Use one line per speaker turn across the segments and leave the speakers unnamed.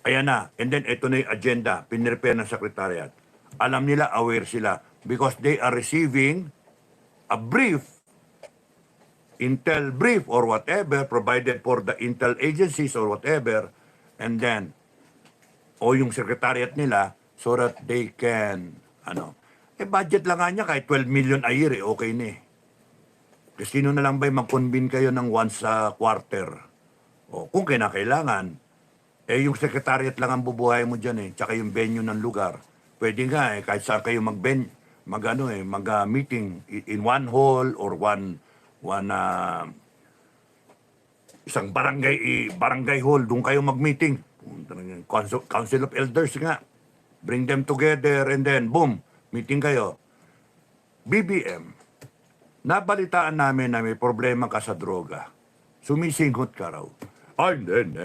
Ayan na. And then, ito na yung agenda. Pinrepare ng Secretariat. Alam nila, aware sila. Because they are receiving a brief, intel brief or whatever, provided for the intel agencies or whatever. And then, o yung Secretariat nila, so that they can, budget lang nga niya, kahit 12 million a year, okay na eh. Kasi sino na lang ba'y mag-convene kayo ng once a quarter? O kung kinakailangan, yung secretariat lang ang bubuhay mo dyan eh, tsaka yung venue ng lugar. Pwede nga eh, kahit saan kayo mag-meeting in one hall or isang barangay hall, doon kayo mag-meeting. Council of Elders nga. Bring them together and then, boom, meeting kayo. BBM, nabalitaan namin na may problema ka sa droga. Sumisinghot ka raw. Ay, hindi,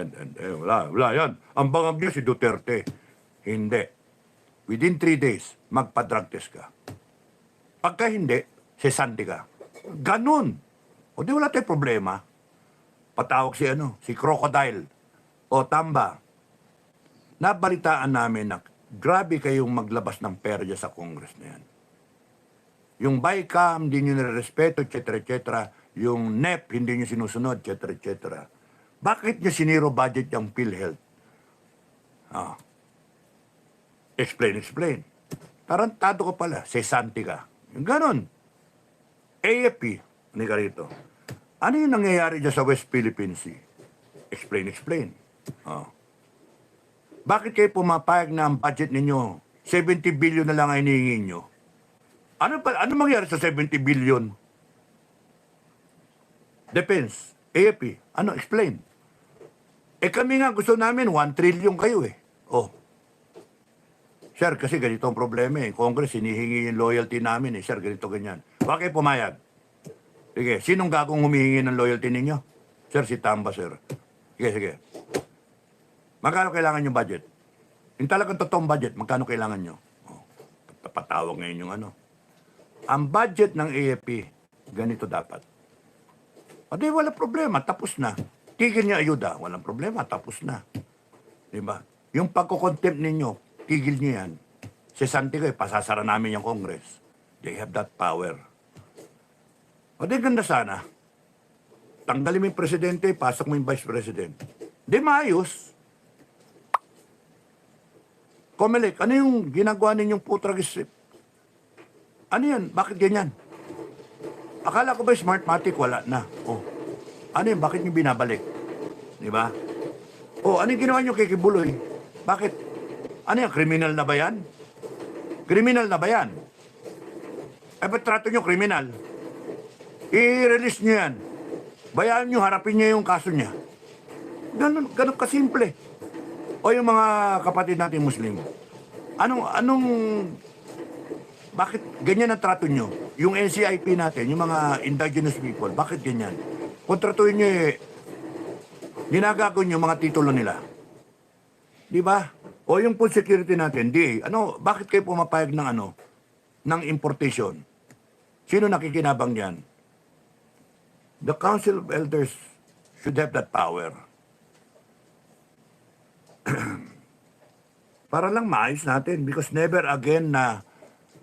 wala yan. Ang bangag niya si Duterte. Hindi. Within 3 days, magpa-drug test ka. Pagka hindi, sesante ka. Ganun. O di wala tayong problema. Patawag si Crocodile. O Tamba. Nabalitaan namin na grabe kayong maglabas ng pera sa Congress na yan. Yung BICAM, hindi nyo nirespeto, etc. Yung NEP, hindi nyo sinusunod, etc. Bakit nyo siniro budget yung PhilHealth? Explain. Tarantado ka pala, sesante ka. Yung ganon. AFP, hindi ka rito. Ano yung nangyayari dyan sa West Philippine Sea? Explain. Bakit kayo pumapayag na ang budget ninyo, 70 billion na lang ay hinihingi nyo? Ano mangyari sa 70 billion? Depends. AFP, explain. Kami nga gusto namin 1 trillion kayo eh. Sir, kasi ganito ang problema eh. Congress, hinihingi yung loyalty namin eh. Sir, ganito ganyan. Bakit pumayag? Sige, sinong gagong humihingi ng loyalty ninyo? Sir, si Tamba, sir. Sige. Magkano kailangan yung budget? Yung talagang totoong budget, magkano kailangan nyo? Patawag ngayon yung Ang budget ng AFP, ganito dapat. Di wala problema, tapos na. Tigil niya ayuda, walang problema, tapos na. Diba? Yung pagkukontempt ninyo, tigil niyo yan. Sesante kayo, pasasara namin yung Congress. They have that power. Di ganda sana. Tanggalin mo yung presidente, pasok mo yung vice president. Di maayos. Comelec, ano yung ginagawa ninyong putragis? Ano yan? Bakit ganyan? Akala ko ba Smartmatic? Wala na. Ano yun? Bakit nyo binabalik? Diba? Ano yung ginawa nyo kay Kibuloy? Bakit? Ano yan? Kriminal na ba yan? Kriminal na ba yan? Ba't trato nyo kriminal? I-release nyo yan. Bayaan nyo, harapin nyo yung kaso niya. Ganun kasimple. O yung mga kapatid natin Muslim. Bakit ganyan ang trato nyo? Yung NCIP natin, yung mga indigenous people, bakit ganyan? Kung tratuin nyo ginagago nyo mga titulo nila. Di ba? O yung food security natin, bakit kayo pumapayag ng importation? Sino nakikinabang yan? The Council of Elders should have that power. Para lang maayos natin because never again na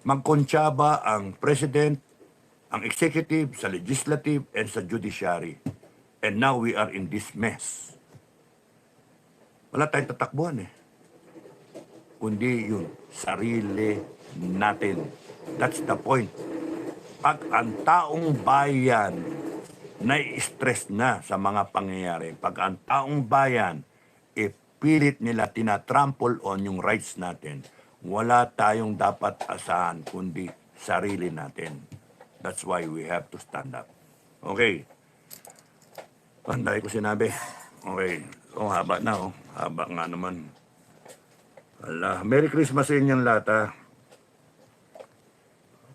magkonsyaba ang president, ang executive, sa legislative, and sa judiciary. And now we are in this mess. Wala tayong tatakbuhan eh. Kundi yun, sarili natin. That's the point. Pag ang taong bayan nai-stress na sa mga pangyayari, pag ang taong bayan pilit nila tinatrample on yung rights natin, wala tayong dapat asahan kundi sarili natin. That's why we have to stand up. Okay. Panday ko sinabi. Okay. Haba na Haba nga naman. Merry Christmas sa inyong lahat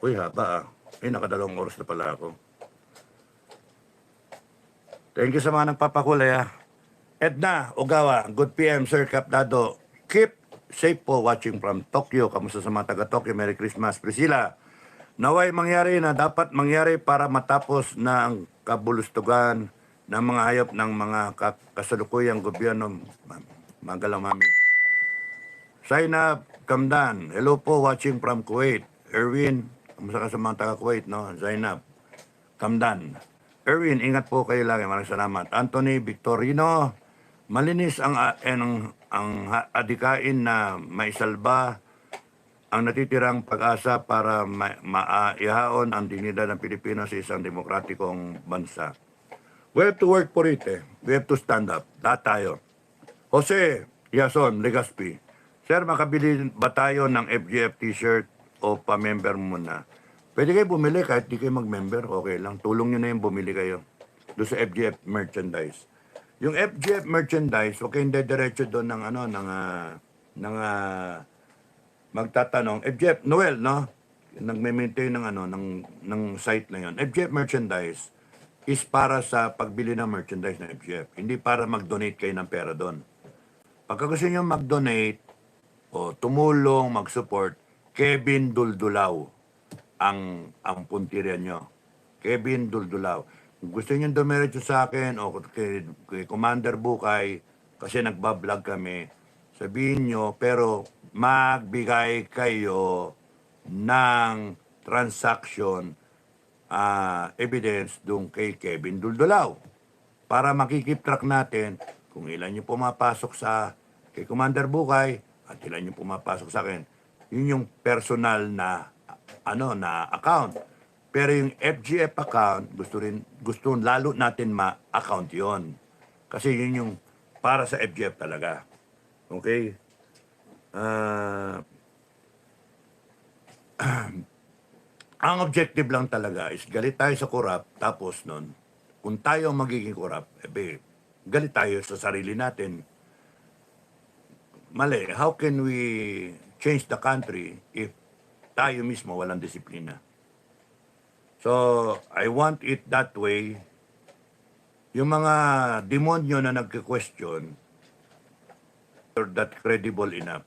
Uy, haba nakadalawang oras na pala ako. Thank you sa mga nagpapakulay Edna Ogawa, good PM, Sir Capdado. Keep safe po watching from Tokyo. Kamusta sa mga taga-Tokyo? Merry Christmas. Priscilla, naway mangyari na dapat mangyari para matapos na ang kabulustugan ng mga hayop ng mga kasalukuyang gobyerno. Magalang mami. Zainab Kamdan, hello po, watching from Kuwait. Erwin, kamusta ka sa mga taga Kuwait, no? Zainab Kamdan. Erwin, ingat po kayo lagi. Maraming salamat. Anthony Victorino, malinis ang adikain na maisalba ang natitirang pag-asa para maihaon ang dignidad ng Pilipinas sa isang demokratikong bansa. We have to work for it, eh. We have to stand up. Lahat tayo. Jose Yason Legaspi, Sir, makabili ba tayo ng FGF t-shirt o pa-member muna? Pwede kayo bumili kahit di kayo mag-member, okay lang. Tulong nyo na yung bumili kayo doon sa FGF merchandise. Yung FGF merchandise, okay, hindi diretso doon ng magtatanong. FGF, Noel, no? Nagme-maintain ng site na yon. FGF merchandise is para sa pagbili ng merchandise ng FGF. Hindi para mag-donate kayo ng pera doon. Pagka gusto nyo mag-donate o tumulong, mag-support, Kevin Duldulaw ang puntirya nyo. Kevin Duldulaw. Kung gusto nyo dumiretso sa akin o kay Commander Bukay, kasi nagbablog kami, sabihin nyo, pero magbigay kayo ng transaction evidence doon kay Kevin Duldulaw para makikip track natin kung ilan yung pumapasok kay Commander Bukay at ilan yung pumapasok sa akin. Yun yung personal na account. Pero yung FGF account, gusto lalo natin ma-account yon. Kasi yun yung para sa FGF talaga. Okay? Ang objective lang talaga is galit tayo sa korap, tapos nun, kung tayo ang magiging korap, galit tayo sa sarili natin. Mali, how can we change the country if tayo mismo walang disiplina? So, I want it that way. Yung mga demonyo na nagka-question, or that credible enough,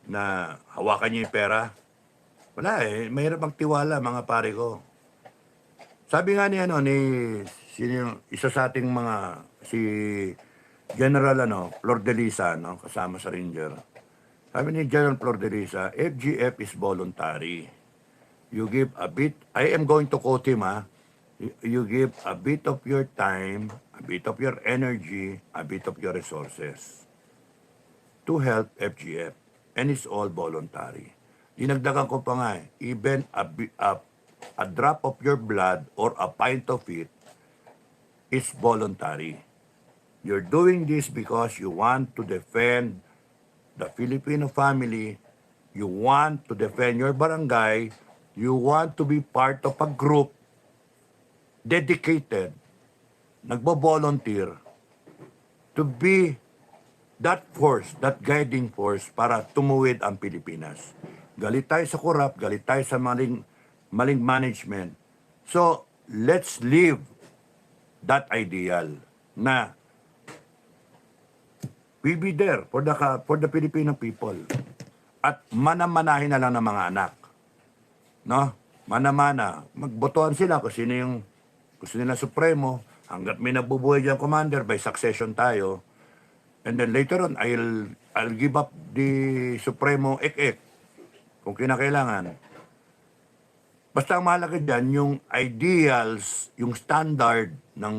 na hawakan niyo yung pera, wala mahirap magtiwala mga pare ko. Sabi nga ni isa sa ating si General Flor de Lisa, kasama sa Ranger. Sabi ni General Flor de Lisa, FGF is voluntary. You give a bit, I am going to quote him, you give a bit of your time, a bit of your energy, a bit of your resources to help FGF. And it's all voluntary. Dinagdagan ko pa nga, even a drop of your blood or a pint of it is voluntary. You're doing this because you want to defend the Filipino family, you want to defend your barangay, you want to be part of a group dedicated, nagbo-volunteer to be that force, that guiding force para tumuwid ang Pilipinas. Galit tayo sa korap, galit tayo sa maling management. So, let's live that ideal na we be there for the Filipino people. At manamanahin na lang ng mga anak. No? Manamana. Magbotohan sila kung sino yung gusto nila Supremo. Hanggat may nabubuhay dyan, Commander, by succession tayo. And then later on, I'll give up the Supremo ek-ek kung kinakailangan. Basta ang mahalaga dyan, yung ideals, yung standard ng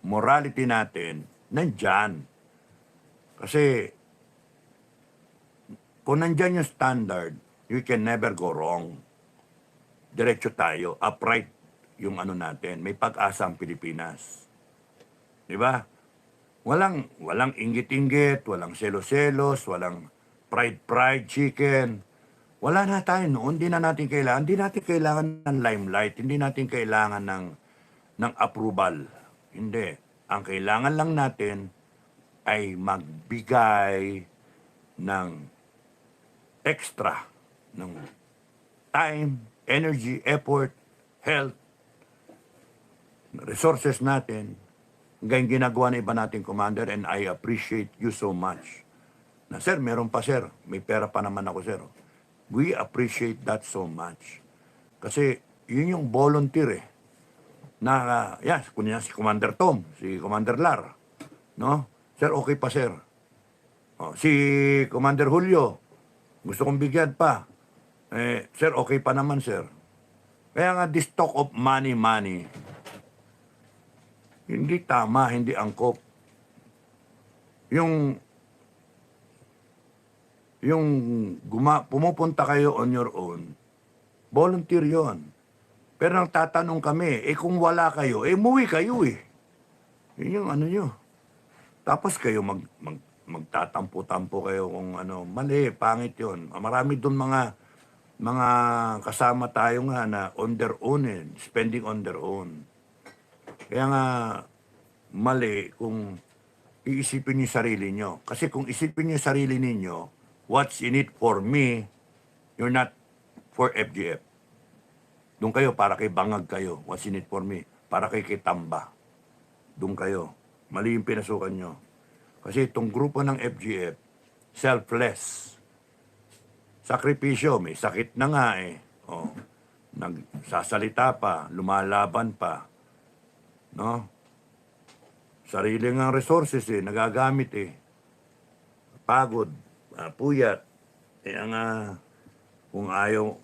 morality natin, nandyan. Kasi, kung nandyan yung standard, you can never go wrong. Diretso tayo, upright yung natin. May pag-asa ang Pilipinas. Di ba? Walang inggit-inggit, walang selos-selos, walang pride chicken. Wala na tayo noon, hindi natin kailangan ng limelight, hindi natin kailangan ng approval. Hindi. Ang kailangan lang natin ay magbigay ng extra ng time, energy, effort, health, resources natin. Gayong ginagawa na iba nating commander, and I appreciate you so much. Na sir, meron pa sir, may pera pa naman ako sir. We appreciate that so much. Kasi yun yung volunteer na kunya si Commander Tom, si Commander Lar, no? Sir, okay pa sir. Si Commander Julio, gusto kong bigyan pa. Sir, okay pa naman, sir. Kaya nga, this talk of money, hindi tama, hindi angkop. Yung pumupunta kayo on your own, volunteer yon. Pero nang tatanong kami, kung wala kayo, umuwi kayo eh. Yun yung ano nyo. Tapos kayo magtatampo-tampo kayo kung ano, mali, pangit yon. Marami doon mga kasama tayo nga na on their own spending on their own. Kaya nga, mali kung iisipin niyo yung sarili nyo. Kasi kung isipin niyo yung sarili ninyo, what's in it for me, you're not for FGF. Doon kayo, para kay bangag kayo. What's in it for me? Para kay Kitamba. Doon kayo. Mali yung pinasukan nyo. Kasi itong grupo ng FGF, selfless. Sakripisyo, may sakit na nga eh. Nagsasalita pa, lumalaban pa. No? Sarili nga resources nagagamit Pagod, puyat. Kaya nga, kung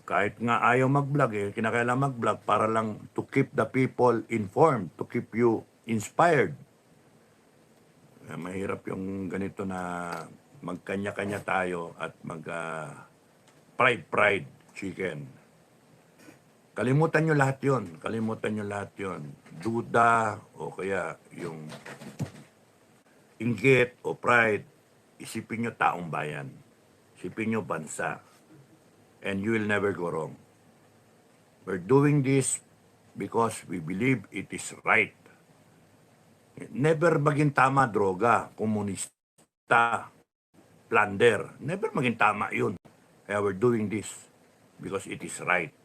kahit nga ayaw mag-vlog kinakailangan mag-vlog para lang to keep the people informed, to keep you inspired. Mahirap yung ganito na magkanya-kanya tayo at pride chicken. Kalimutan nyo lahat yon. Duda o kaya yung inggit o pride, isipin nyo taong bayan. Isipin nyo bansa. And you will never go wrong. We're doing this because we believe it is right. Never maging tama droga, komunista, plunder. Never maging tama yun. Kaya we're doing this because it is right.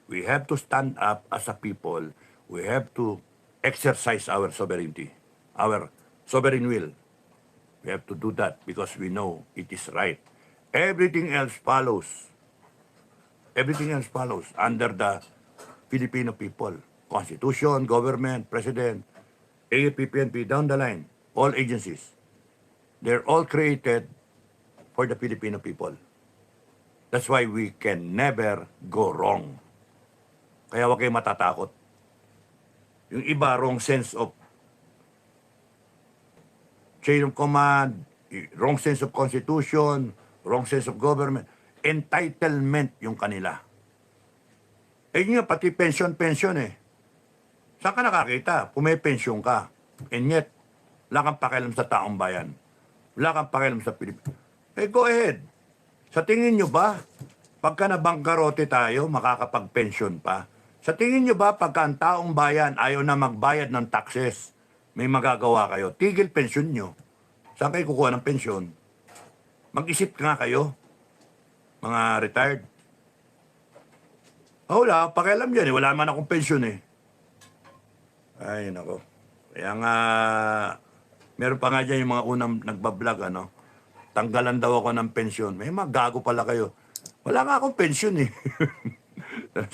We have to stand up as a people. We have to exercise our sovereignty, our sovereign will. We have to do that because we know it is right. Everything else follows. Everything else follows under the Filipino people. Constitution, government, president, AFP, PNP, down the line, all agencies. They're all created for the Filipino people. That's why we can never go wrong. Kaya huwag kayo matatakot. Yung iba, wrong sense of chain of command, wrong sense of constitution, wrong sense of government, entitlement yung kanila. Yun nga, pati pension Saan ka nakakita? Pumipensyon ka. And yet, wala kang pakialam sa taong bayan. Wala kang pakialam sa Pilipinas. Go ahead. Sa tingin nyo ba, pagka nabangkarote tayo, makakapag-pension pa? Sa tingin nyo ba, pagka ang taong bayan ayaw na magbayad ng taxes, may magagawa kayo? Tigil pensyon nyo. Saan kayo kukuha ng pensyon? Mag-isip nga kayo, mga retired. Wala, pakialam yan Wala man akong pensyon Ay, nako. Kaya nga, meron pa nga dyan yung mga unang nagbablog, tanggalan daw ako ng pensyon. May mga gago pala kayo. Wala nga akong pensyon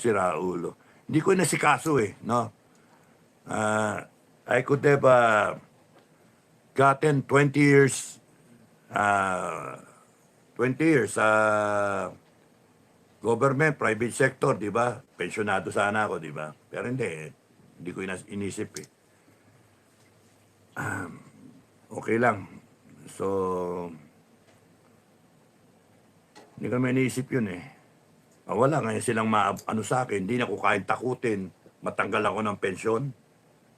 Si Raulo. Hindi ko nasikaso no? I could have gotten 20 years government, private sector, di ba? Pensionado sana ako, di ba? Pero hindi ko inisip okay lang. So, hindi ko naman iniisip yun wala ngayon silang sa akin, hindi na ko kain takutin, matanggal ako ng pensyon.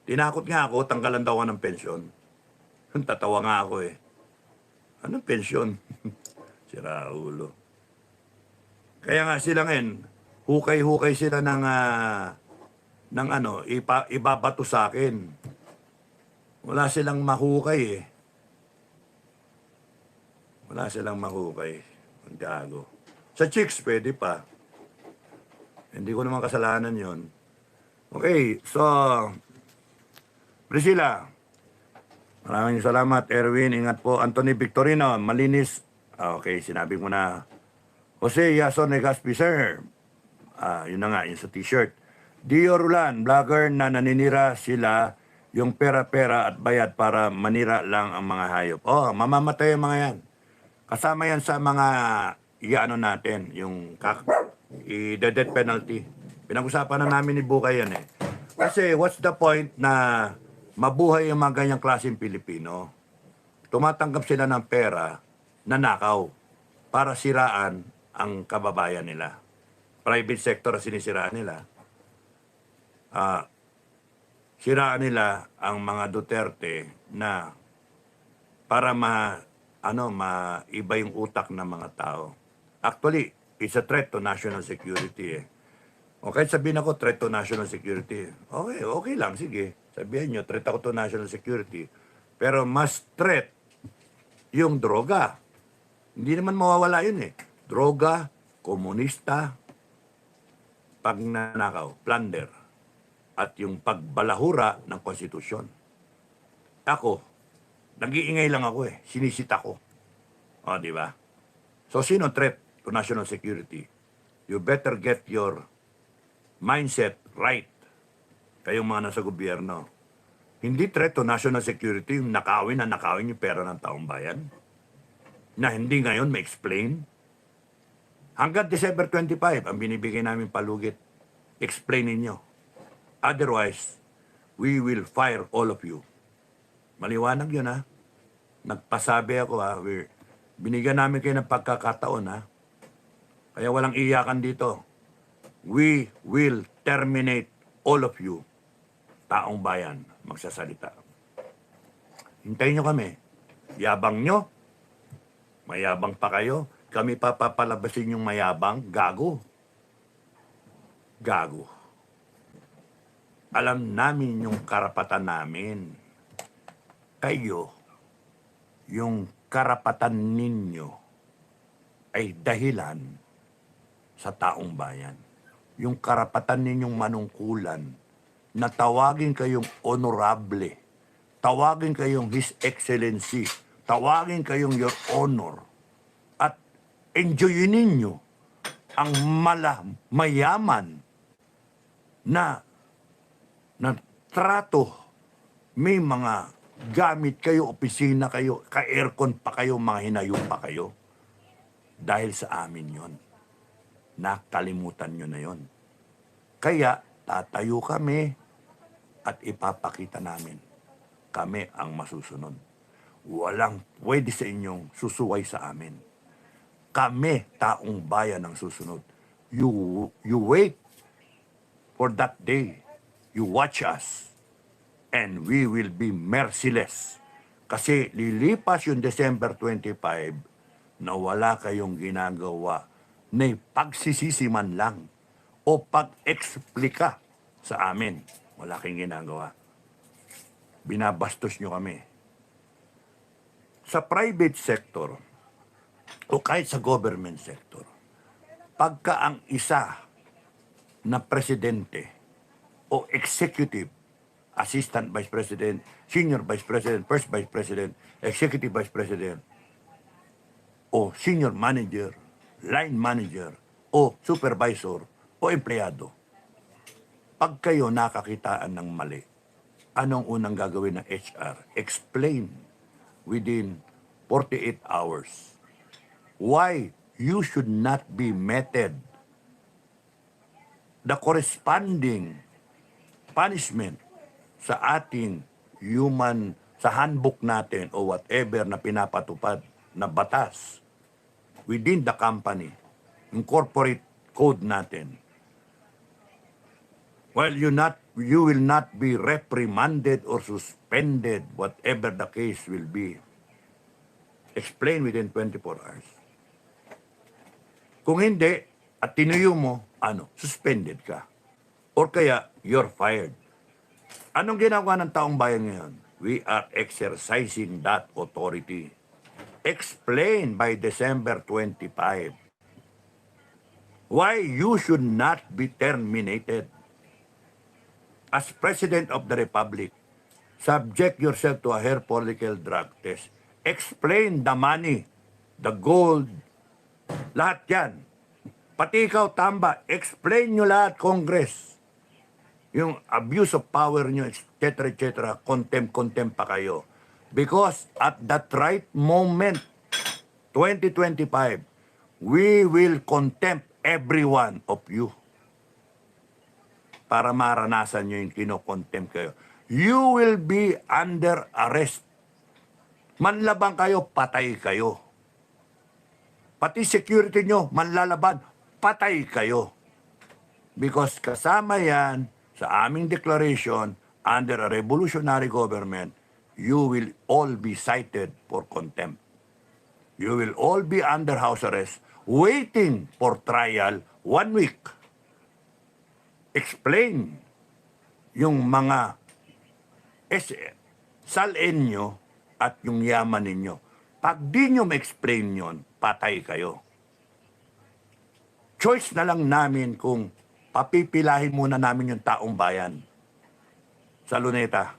Tinakot nga ako, tanggalan daw ako ng pensyon. Tatawa nga ako Anong pensyon? Si Raulo. Kaya nga sila ngayon, hukay-hukay sila ng ibabato sa akin. Wala silang mahukay Wala silang mahukay. Ang gago. Sa chicks, pwede pa. Hindi ko naman kasalanan yon. Okay, so, Priscilla, maraming salamat. Erwin, ingat po. Anthony Victorino, malinis. Okay, sinabi mo na. Jose Yason Negaspi, sir. Yun na nga, yun sa t-shirt. Dio Rulan, vlogger na naninira sila yung pera-pera at bayad para manira lang ang mga hayop. Mamamatay ang mga yan. Kasama yan sa mga iano natin, yung i-death penalty. Pinag-usapan na namin ni Bukay yan eh. Kasi what's the point na mabuhay yung mga ganyang klaseng Pilipino? Tumatanggap sila ng pera na nakaw para siraan ang kababayan nila. Private sector ang sinisiraan nila. Siraan nila ang mga Duterte na para maiba yung utak ng mga tao. Actually, it's a threat to national security eh. O kahit sabihin ako, threat to national security. Okay, okay lang, sige. Sabihin nyo, threat ako to national security. Pero mas threat yung droga. Hindi naman mawawala yun eh. Droga, komunista, pagnanakaw, plunder, at yung pagbalahura ng konstitusyon. Ako, nag-iingay lang ako eh. Sinisita ko. O, di ba? So, sino threat to national security? You better get your mindset right. Kayong mga nasa gobyerno. Hindi threat to national security yung nakawin yung pera ng taong bayan. Na hindi ngayon ma-explain. Hanggang December 25, ang binibigay namin palugit. Explain ninyo. Otherwise, we will fire all of you. Maliwanag yun ha. Nagpasabi ako ha. Binigyan namin kayo ng pagkakataon ha. Kaya walang iyakan dito. We will terminate all of you. Taong bayan magsasalita. Hintayin nyo kami. Yabang nyo. Mayabang pa kayo. Kami papapalabasin yung mayabang. Gago. Gago. Alam namin yung karapatan namin. Kayo, yung karapatan ninyo ay dahilan sa taong bayan. Yung karapatan ninyong manungkulan na tawagin kayong honorable, tawagin kayong His Excellency, tawagin kayong Your Honor, at enjoyin ninyo ang mayaman na trato. May mga gamit kayo, opisina kayo, ka-aircon pa kayo, mga hinayong pa kayo. Dahil sa amin yon. Nakalimutan nyo na yon. Kaya tatayo kami at ipapakita namin. Kami ang masusunod. Walang pwede sa inyong susuway sa amin. Kami, taong bayan, ang susunod. You wait for that day. You watch us. And we will be merciless. Kasi lilipas yung December 25 na wala kayong ginagawa na pagsisisi man lang o pag-explika sa amin. Wala kayong ginagawa. Binabastos nyo kami. Sa private sector o kahit sa government sector, pagka ang isa na presidente o executive, assistant vice president, senior vice president, first vice president, executive vice president, o senior manager, line manager, o supervisor, o empleyado. Pag kayo nakakitaan ng mali, anong unang gagawin ng HR? Explain within 48 hours why you should not be meted the corresponding punishment sa ating sa handbook natin o whatever na pinapatupad na batas within the company, yung corporate code natin. Well, you will not be reprimanded or suspended, whatever the case will be. Explain within 24 hours. Kung hindi, at tinuyo mo, suspended ka. Or kaya, you're fired. Anong ginagawa ng taong bayan ngayon? We are exercising that authority. Explain by December 25 why you should not be terminated. As President of the Republic, subject yourself to a hair follicle drug test. Explain the money, the gold, lahat yan. Pati ikaw, Tamba, explain nyo lahat, Congress. Yung abuse of power nyo, etc., contempt pa kayo. Because at that right moment, 2025, we will contempt every one of you para maranasan nyo yung kinokontempt kayo. You will be under arrest. Manlabang kayo, patay kayo. Pati security nyo, manlalaban, patay kayo. Because kasama yan sa aming declaration, under a revolutionary government, you will all be cited for contempt. You will all be under house arrest, waiting for trial 1 week. Explain yung mga salin nyo at yung yaman ninyo. Pag di nyo ma-explain yon, patay kayo. Choice na lang namin kung papipilahin muna namin yung taong bayan sa Luneta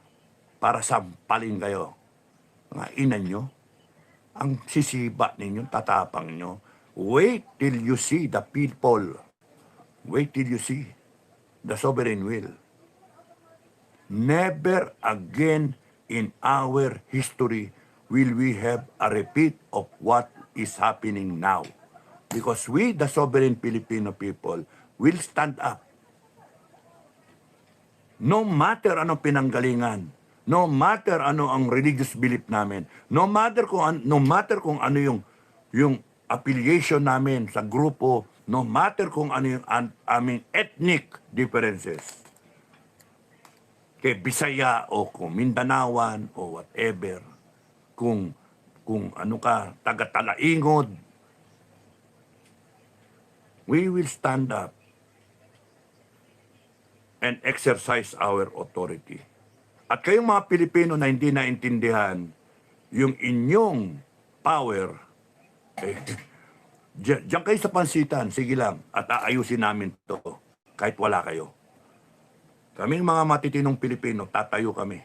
para sampalin kayo. Mga ina nyo, ang sisiba ninyo, tatapang nyo. Wait till you see the people. Wait till you see the sovereign will. Never again in our history will we have a repeat of what is happening now. Because we, the sovereign Filipino people, will stand up. No matter anong pinanggalingan, no matter ano ang religious belief namin, no matter kung ano yung affiliation namin sa grupo, no matter kung ano yung aming ethnic differences, kay Bisaya o kung Mindanawan o whatever, kung ano ka, taga-Talaingod, we will stand up and exercise our authority. At kayong mga Pilipino na hindi naintindihan yung inyong power, diyan kayo sa pansitan, sige lang, at aayusin namin to kahit wala kayo. Kaming mga matitinong Pilipino, tatayo kami.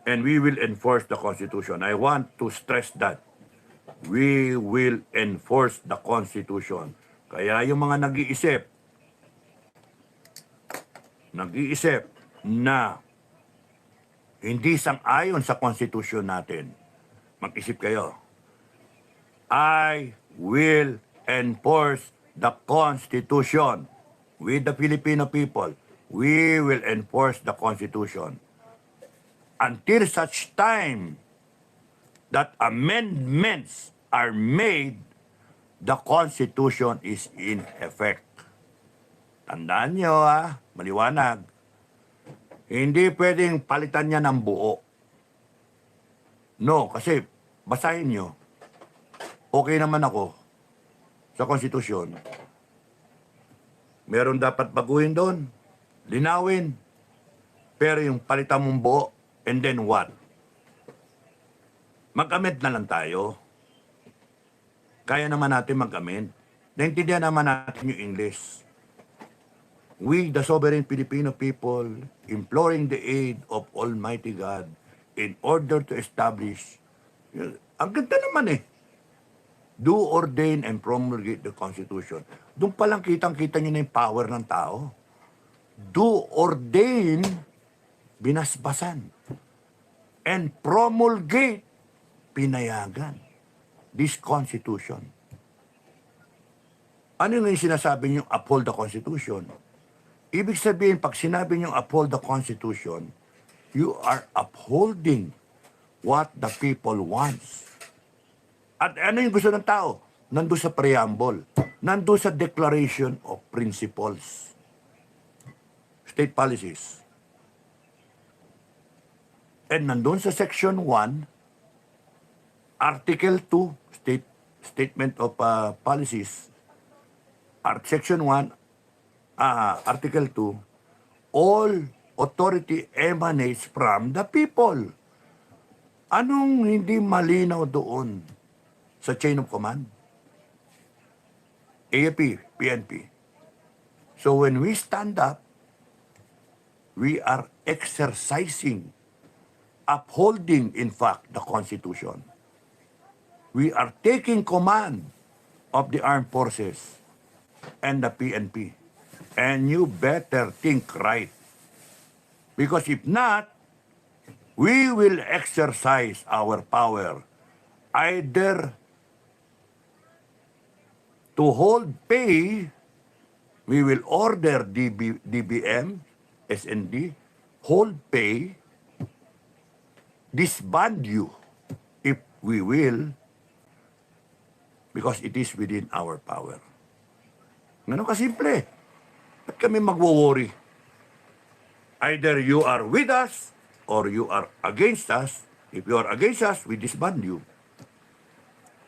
And we will enforce the Constitution. I want to stress that. We will enforce the Constitution. Kaya yung mga nag-iisip na hindi sang-ayon sa Constitution natin, mag-isip kayo. I will enforce the Constitution. With the Filipino people, we will enforce the Constitution. Until such time that amendments are made, the Constitution is in effect. Tandaan nyo maliwanag. Hindi pwedeng palitan niya ng buo. No, kasi basahin nyo. Okay naman ako sa Constitution. Meron dapat baguhin doon. Linawin. Pero yung palitan mong buo, and then what? Mag-amend na lang tayo. Kaya naman natin mag-amend. Naintindihan naman natin yung English. We, the sovereign Filipino people, imploring the aid of Almighty God in order to establish, ang ganda naman do ordain and promulgate the Constitution. Doon palang kitang-kita nyo na yung power ng tao. Do ordain, binasbasan. And promulgate, pinayagan. This Constitution. Ano yung sinasabi nyo, uphold the Constitution? Ibig sabihin, pag sinabi nyo uphold the Constitution, you are upholding what the people wants. At ano yung gusto ng tao? Nandun sa preamble. Nandun sa Declaration of Principles. State policies. And nandun sa Section 1, Article 2, Statement of Policies, Section 1, Article 2, all authority emanates from the people. Anong hindi malinaw doon sa chain of command? AFP, PNP. So when we stand up, we are exercising, upholding, in fact, the Constitution. We are taking command of the armed forces and the PNP. And you better think right. Because if not, we will exercise our power either to hold pay, we will order DBM, SND, hold pay, disband you if we will, because it is within our power. Ganun kasimple. Ba't kami magwo-worry? Either you are with us or you are against us. If you are against us, we disband you.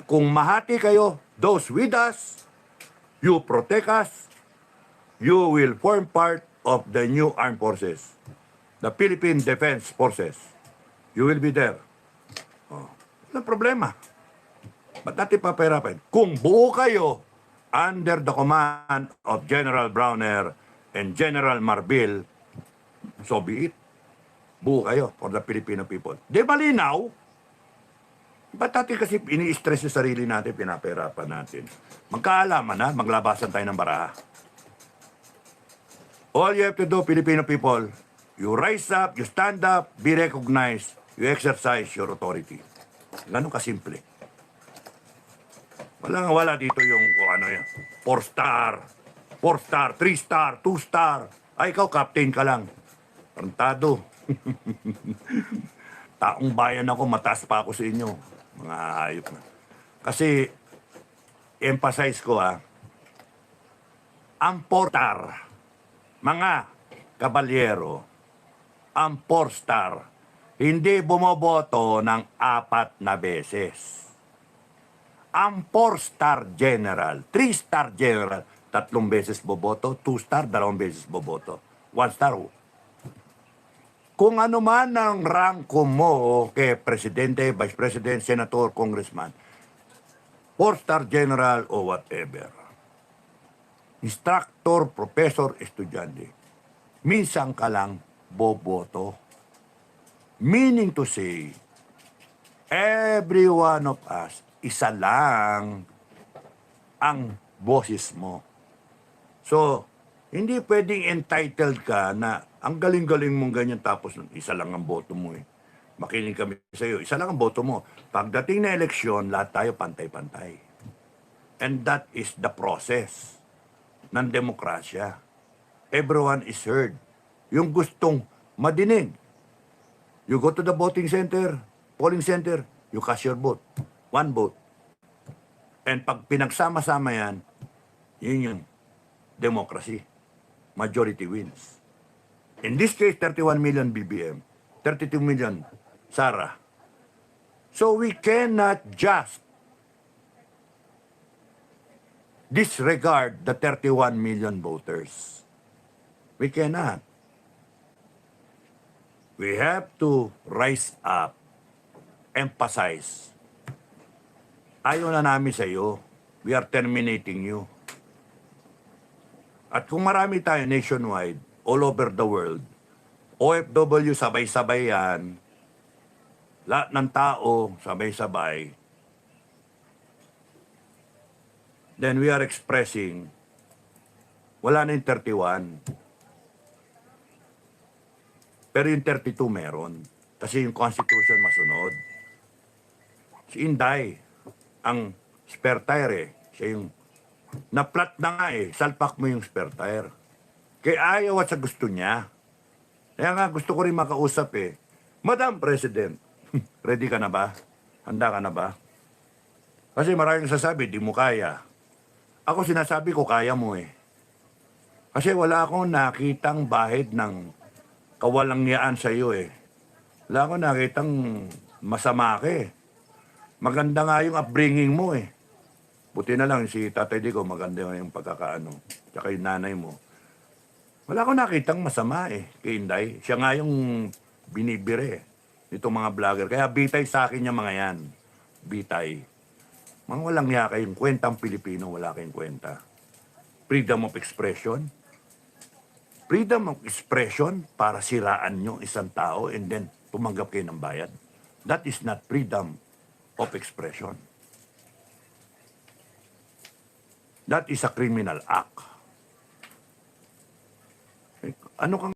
Kung mahati kayo, those with us, you protect us, you will form part of the new armed forces, the Philippine Defense Forces. You will be there. Oh, walang problema. Ba't natin papahirapan? Kung buo kayo under the command of General Browner and General Marbil, so be it. Buo kayo for the Filipino people. Di malinaw? Ba't natin kasi ini-stress yung sarili natin, pinapahirapan natin? Magkaalaman na, maglabasan tayo ng baraha. All you have to do, Filipino people, you rise up, you stand up, be recognized, you exercise your authority. Ganun kasimple. Wala dito yung kung ano yan. 4-star, 4-star, 3-star, 2-star. Ay, ikaw, captain ka lang. Rantado. Taong bayan ako, mataas pa ako sa inyo. Mga hayop na. Kasi, emphasize ko ang 4-star, mga kabalyero, ang 4-star, hindi bumoboto ng 4 na beses. Ang 4-star general, 3-star general, 3 beses boboto, 2-star, 2 beses boboto. 1-star, kung ano man ang rangko mo kay presidente, vice president, senator, congressman, 4-star general o whatever, instructor, professor, estudyante, minsan ka lang boboto. Meaning to say, every one of us, isa lang ang boses mo. So, hindi pwedeng entitled ka na ang galing-galing mong ganyan tapos isa lang ang boto mo eh. Makinig kami sa iyo, isa lang ang boto mo. Pagdating na eleksyon, lahat tayo pantay-pantay. And that is the process ng demokrasya. Everyone is heard. Yung gustong madinig. You go to the voting center, polling center, you cast your vote. 1 vote. And pag pinagsama-sama yan, yun yung democracy. Majority wins. In this case, 31 million BBM, 32 million Sara. So we cannot just disregard the 31 million voters. We cannot. We have to rise up, emphasize. Ayaw na namin sa iyo. We are terminating you. At kung marami tayo nationwide, all over the world, OFW sabay-sabay yan, lahat ng tao sabay-sabay, then we are expressing, wala na yung 31. Pero yung 32 meron. Kasi yung Constitution masunod. Si Inday, ang spare tire siya yung na-flat na nga salpak mo yung spare tire. Kaya ayaw at sa gusto niya. Kaya nga gusto ko rin makausap Madam President, ready ka na ba? Handa ka na ba? Kasi maraming sasabi, di mo kaya. Ako sinasabi ko, kaya mo Kasi wala akong nakitang bahid ng kawalangyaan sa iyo Wala akong nakitang masama ka Maganda nga yung upbringing mo Buti na lang si Tatay Dico, maganda yung pagkakaano. Tsaka yung nanay mo. Wala akong nakitang masama kay Inday. Siya nga yung binibire nitong mga vlogger. Kaya bitay sa akin yung mga yan. Bitay. Mga walang yaka yung kwentang Pilipino, wala kayong kwenta. Freedom of expression. Freedom of expression para siraan nyo isang tao and then tumanggap kayo ng bayad. That is not freedom of expression. That is a criminal act. Ano kang